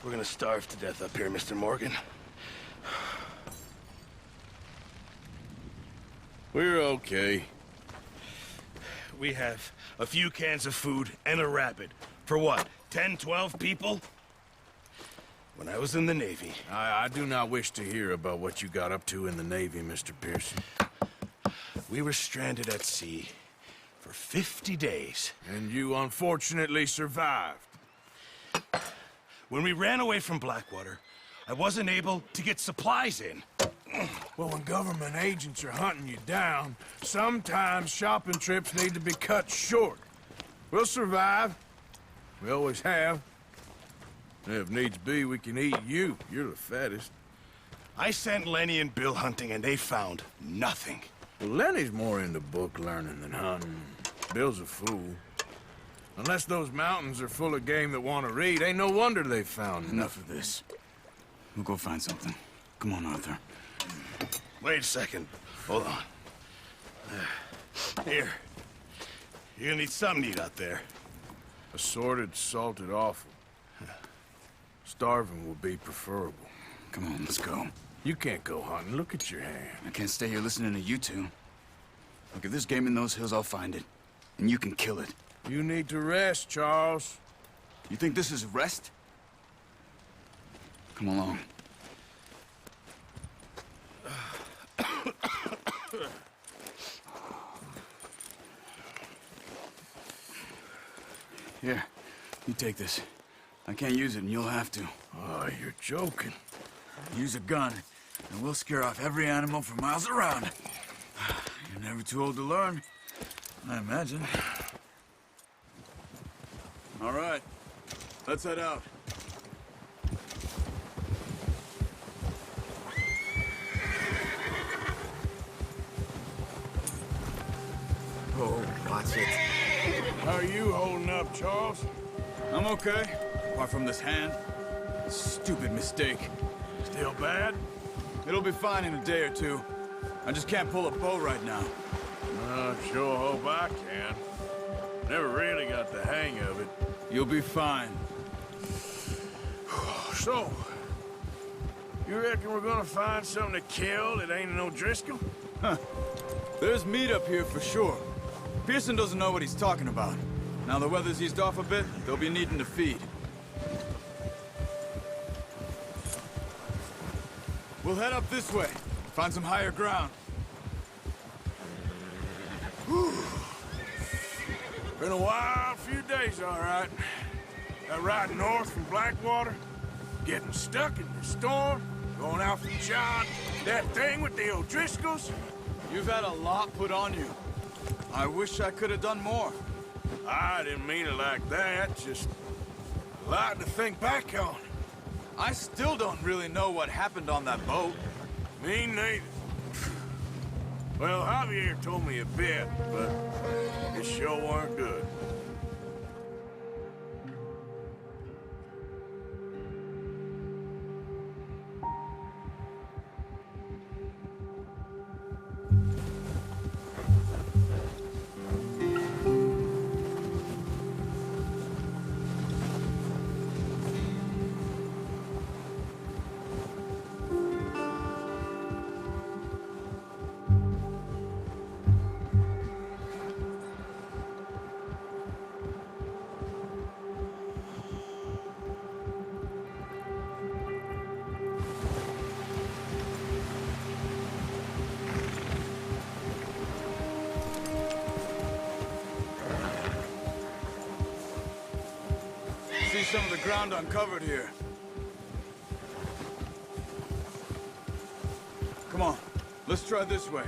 We're gonna starve to death up here, Mr. Morgan. We're okay. We have a few cans of food and a rabbit. For what, 10, 12 people? When I was in the Navy... I do not wish to hear about what you got up to in the Navy, Mr. Pearson. We were stranded at sea for 50 days. And you unfortunately survived. When we ran away from Blackwater, I wasn't able to get supplies in. Well, when government agents are hunting you down, sometimes shopping trips need to be cut short. We'll survive. We always have. If needs be, we can eat you. You're the fattest. I sent Lenny and Bill hunting, and they found nothing. Well, Lenny's more into book learning than hunting. Bill's a fool. Unless those mountains are full of game that want to read, ain't no wonder they found Enough of this. We'll go find something. Come on, Arthur. Wait a second. Hold on. Here. You're gonna need something to eat out there. Assorted, salted offal. Starving will be preferable. Come on, let's go. You can't go hunting. Look at your hand. I can't stay here listening to you two. Look, if there's game in those hills, I'll find it. And you can kill it. You need to rest, Charles. You think this is rest? Come along. Here, you take this. I can't use it, and you'll have to. Oh, you're joking. Use a gun, and we'll scare off every animal for miles around. You're never too old to learn, I imagine. All right, let's head out. Oh, watch it. How are you holding up, Charles? I'm okay, apart from this hand. Stupid mistake. Still bad? It'll be fine in a day or two. I just can't pull a bow right now. I sure hope I can. Never really got the hang of it. You'll be fine. So, you reckon we're gonna find something to kill that ain't no Driscoll? Huh. There's meat up here for sure. Pearson doesn't know what he's talking about. Now the weather's eased off a bit, they'll be needing to feed. We'll head up this way, find some higher ground. Whew. Been a wild few days, all right. That ride north from Blackwater, getting stuck in the storm, going out from John, that thing with the O'Driscolls. You've had a lot put on you. I wish I could have done more. I didn't mean it like that, just a lot to think back on. I still don't really know what happened on that boat. Me neither. Well, Javier told me a bit, but it sure weren't good. See some of the ground uncovered here. Come on, let's try this way.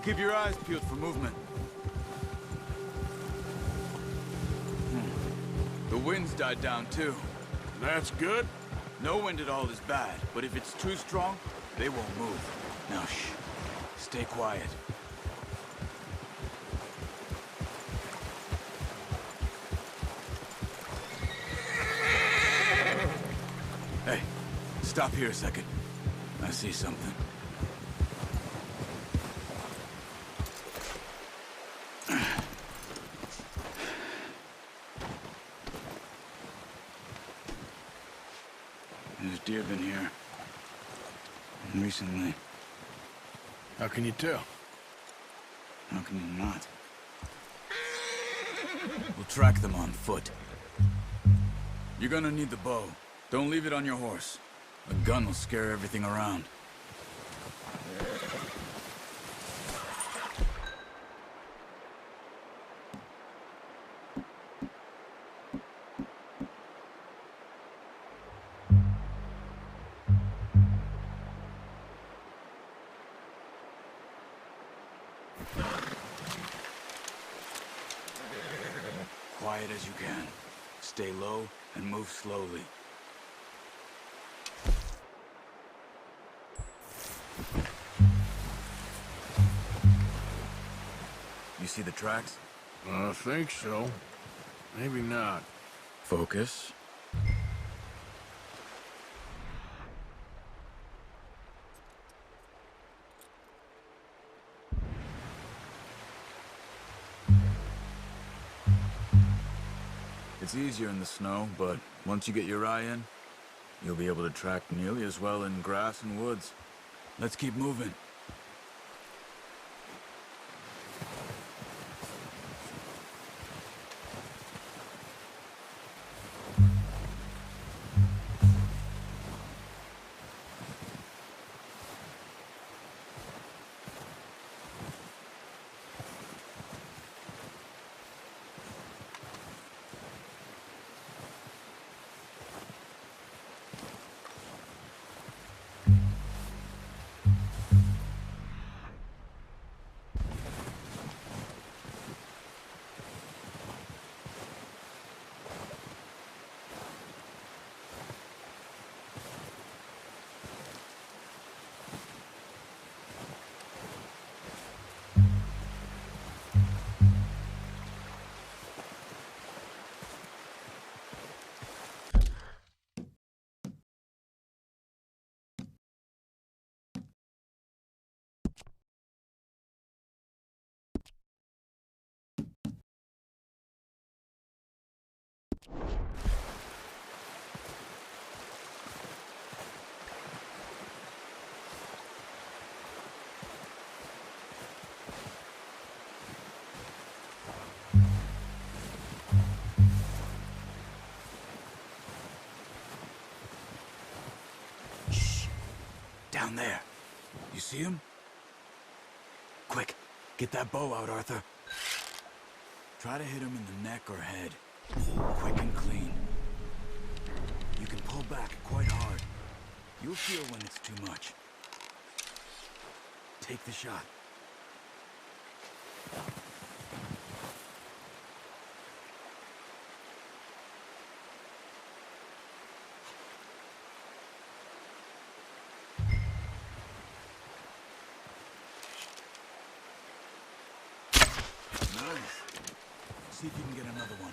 Keep your eyes peeled for movement. The wind's died down too. That's good. No wind at all is bad, but if it's too strong, they won't move. Now shh, stay quiet. Hey, stop here a second. I see something. deer been here. And recently. How can you tell? How can you not? We'll track them on foot. You're gonna need the bow. Don't leave it on your horse. A gun will scare everything around. Quiet as you can. Stay low and move slowly. You see the tracks? I think so. Maybe not. Focus. It's easier in the snow, but once you get your eye in, you'll be able to track nearly as well in grass and woods. Let's keep moving. Down there. You see him? Quick, get that bow out, Arthur. Try to hit him in the neck or head. Quick and clean. You can pull back quite hard. You'll feel when it's too much. Take the shot. Nice. See if you can get another one.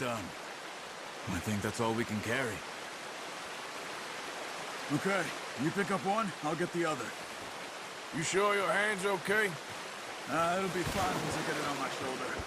done. I think that's all we can carry. Okay, you pick up one, I'll get the other. You sure your hand's okay? It'll be fine once I get it on my shoulder.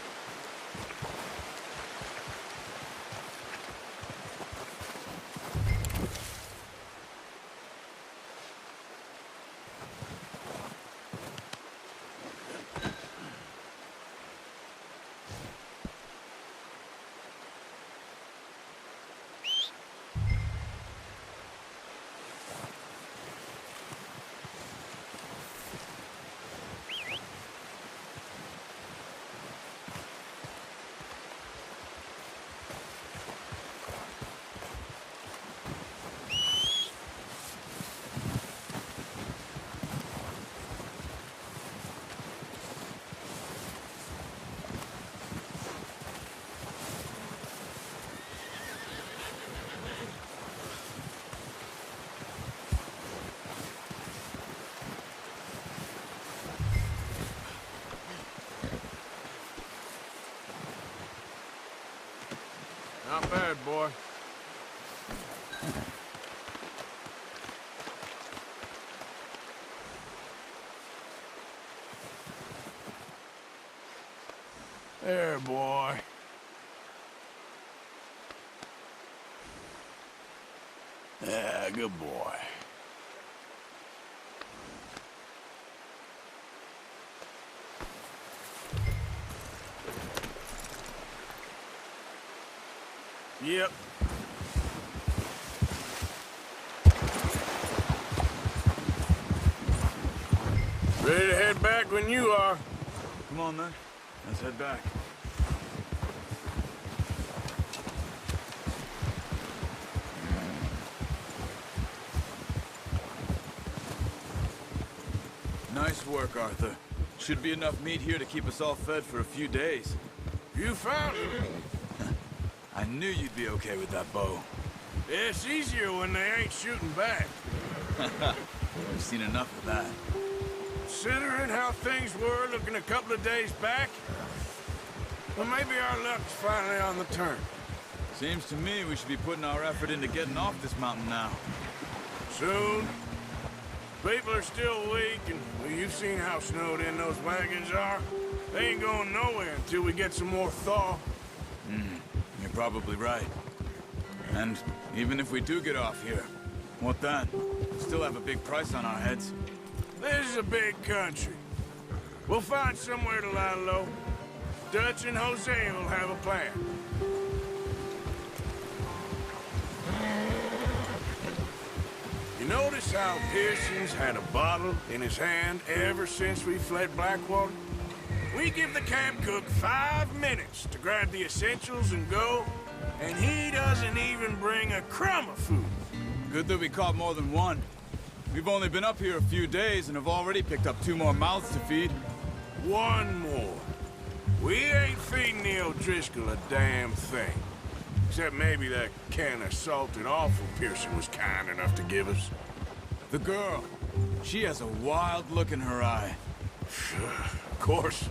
Not bad, boy. There, boy. Yeah, good boy. Yep. Ready to head back when you are. Come on, then. Let's head back. Nice work, Arthur. Should be enough meat here to keep us all fed for a few days. You found it. I knew you'd be okay with that bow. It's easier when they ain't shooting back. We've seen enough of that. Considering how things were looking a couple of days back, well, maybe our luck's finally on the turn. Seems to me we should be putting our effort into getting off this mountain now. Soon. People are still weak, and well, you've seen how snowed in those wagons are. They ain't going nowhere until we get some more thaw. You're probably right. And even if we do get off here, what then? We still have a big price on our heads. This is a big country. We'll find somewhere to lie low. Dutch and Jose will have a plan. You notice how Pearson's had a bottle in his hand ever since we fled Blackwater? We give the camp cook 5 minutes to grab the essentials and go, and he doesn't even bring a crumb of food. Good that we caught more than one. We've only been up here a few days and have already picked up 2 more mouths to feed. One more. We ain't feeding the O'Driscoll a damn thing. Except maybe that can of salted offal Pearson was kind enough to give us. The girl. She has a wild look in her eye. Of course.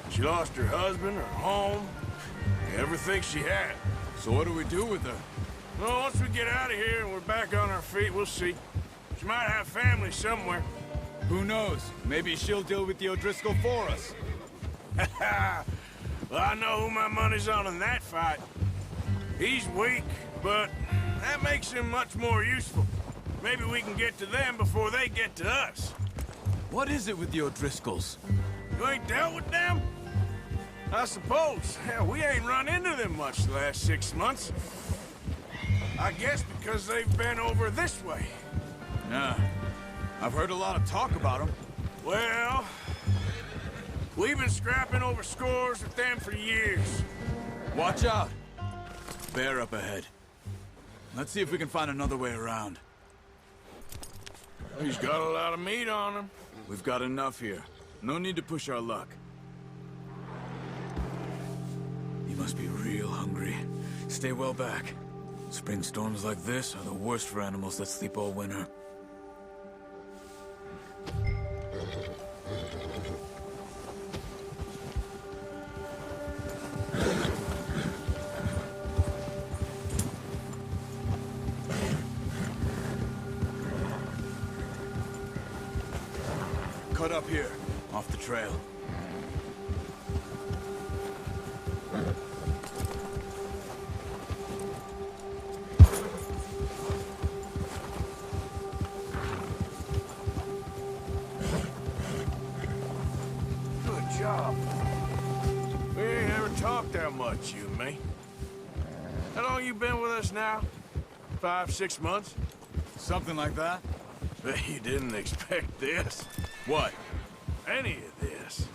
She lost her husband, her home, everything she had. So what do we do with her? Well, once we get out of here and we're back on our feet, we'll see. She might have family somewhere. Who knows? Maybe she'll deal with the O'Driscoll for us. Well, I know who my money's on in that fight. He's weak, but that makes him much more useful. Maybe we can get to them before they get to us. What is it with the O'Driscolls? You ain't dealt with them? I suppose. Hell, we ain't run into them much the last 6 months. I guess because they've been over this way. Yeah. I've heard a lot of talk about them. Well, we've been scrapping over scores with them for years. Watch out. Bear up ahead. Let's see if we can find another way around. He's got a lot of meat on him. We've got enough here. No need to push our luck. You must be real hungry. Stay well back. Spring storms like this are the worst for animals that sleep all winter. cut up here, off the trail. Good job. We ain't ever talked that much, you and me. How long you been with us now? 5, 6 months? Something like that? Bet you didn't expect this. What? Any of this.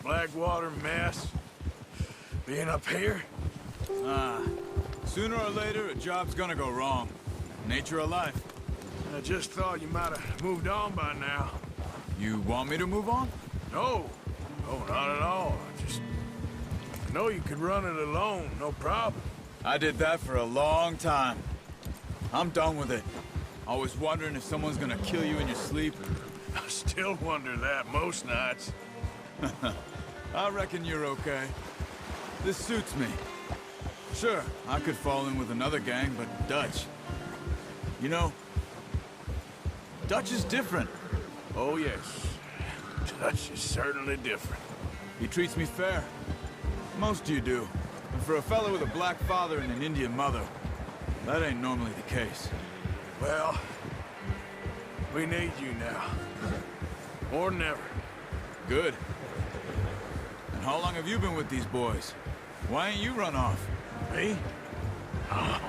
Blackwater mess. Being up here? Sooner or later, a job's gonna go wrong. Nature of life. I just thought you might have moved on by now. You want me to move on? No. No, not at all. I know you could run it alone, no problem. I did that for a long time. I'm done with it. Always wondering if someone's gonna kill you in your sleep. I still wonder that most nights. I reckon you're okay. This suits me. Sure, I could fall in with another gang, but Dutch... You know, Dutch is different. Oh, yes. Dutch is certainly different. He treats me fair. Most of you do. And for a fellow with a black father and an Indian mother, that ain't normally the case. Well, we need you now. More than ever. Good. And how long have you been with these boys? Why ain't you run off? Me? Oh,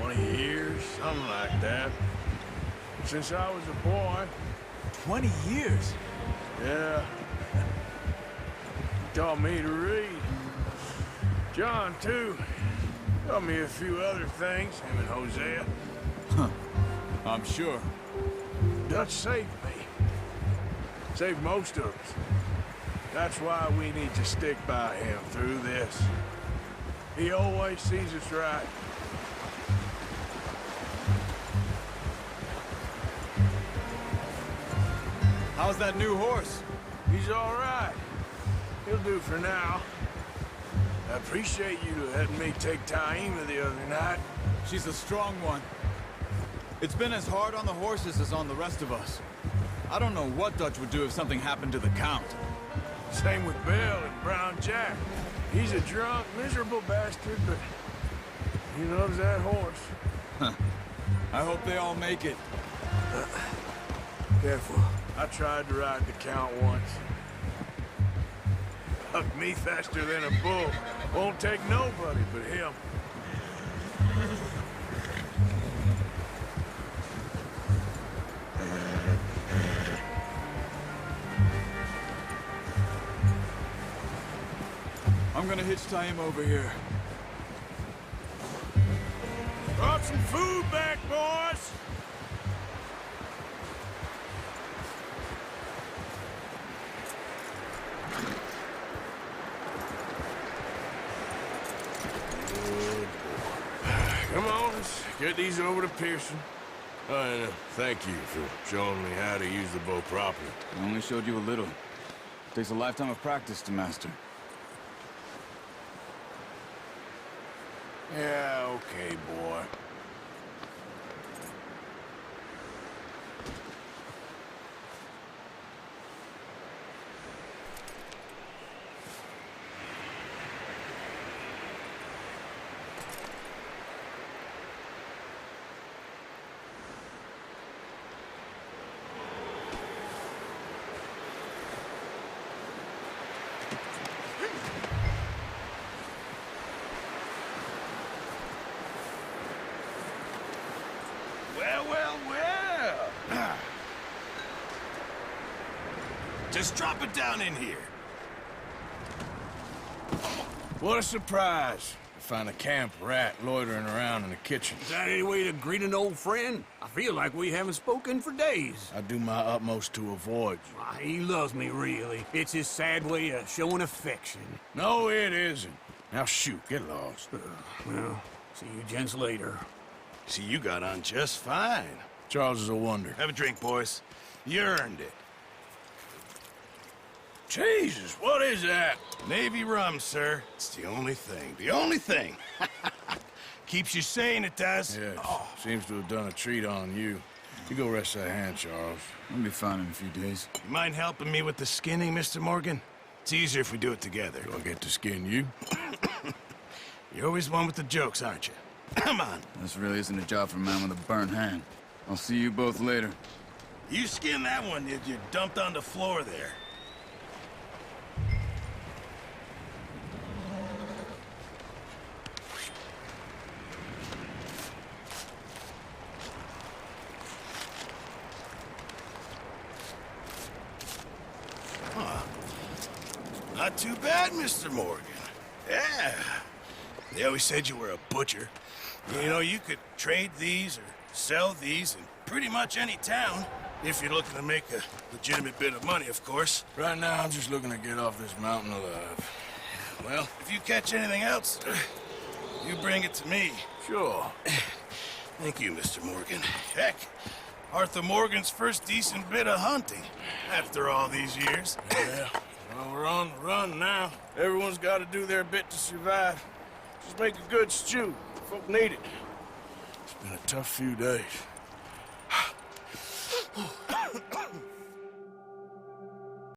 20 years, something like that. Since I was a boy. 20 years? Yeah. Taught me to read. John, too. Taught me a few other things, him and Hosea. Huh. I'm sure. Dutch saved me. Saved most of us. That's why we need to stick by him through this. He always sees us right. How's that new horse? He's all right. He'll do for now. I appreciate you letting me take Taima the other night. She's a strong one. It's been as hard on the horses as on the rest of us. I don't know what Dutch would do if something happened to the Count. Same with Bill and Brown Jack. He's a drunk, miserable bastard, but he loves that horse. I hope they all make it. Careful. I tried to ride the Count once. Hucked me faster than a bull. Won't take nobody but him. I'm gonna hitch Taima over here. Brought some food back, boys! Come on, let's get these over to Pearson. And thank you for showing me how to use the bow properly. I only showed you a little. Takes a lifetime of practice to master. Yeah, okay, boy. Well. Just drop it down in here. What a surprise. To find a camp rat loitering around in the kitchen. Is that any way to greet an old friend? I feel like we haven't spoken for days. I do my utmost to avoid you. Why, he loves me, really. It's his sad way of showing affection. No, it isn't. Now shoot, get lost. Well, see you gents later. See, you got on just fine. Charles is a wonder. Have a drink, boys. You earned it. Jesus, what is that? Navy rum, sir. It's the only thing. The only thing. Keeps you sane, it does. Yes, seems to have done a treat on you. You go rest that hand, Charles. I'll be fine in a few days. You mind helping me with the skinning, Mr. Morgan? It's easier if we do it together. Do I get to skin you? You're always one with the jokes, aren't you? Come on. This really isn't a job for a man with a burnt hand. I'll see you both later. You skin that one you dumped on the floor there. Not too bad, Mr. Morgan. Yeah. They always said you were a butcher. You know, you could trade these or sell these in pretty much any town. If you're looking to make a legitimate bit of money, of course. Right now, I'm just looking to get off this mountain alive. Well, if you catch anything else, you bring it to me. Sure. Thank you, Mr. Morgan. Heck, Arthur Morgan's first decent bit of hunting after all these years. Yeah. Well, we're on the run now. Everyone's got to do their bit to survive. Just make a good stew. Folk need it. It's been a tough few days.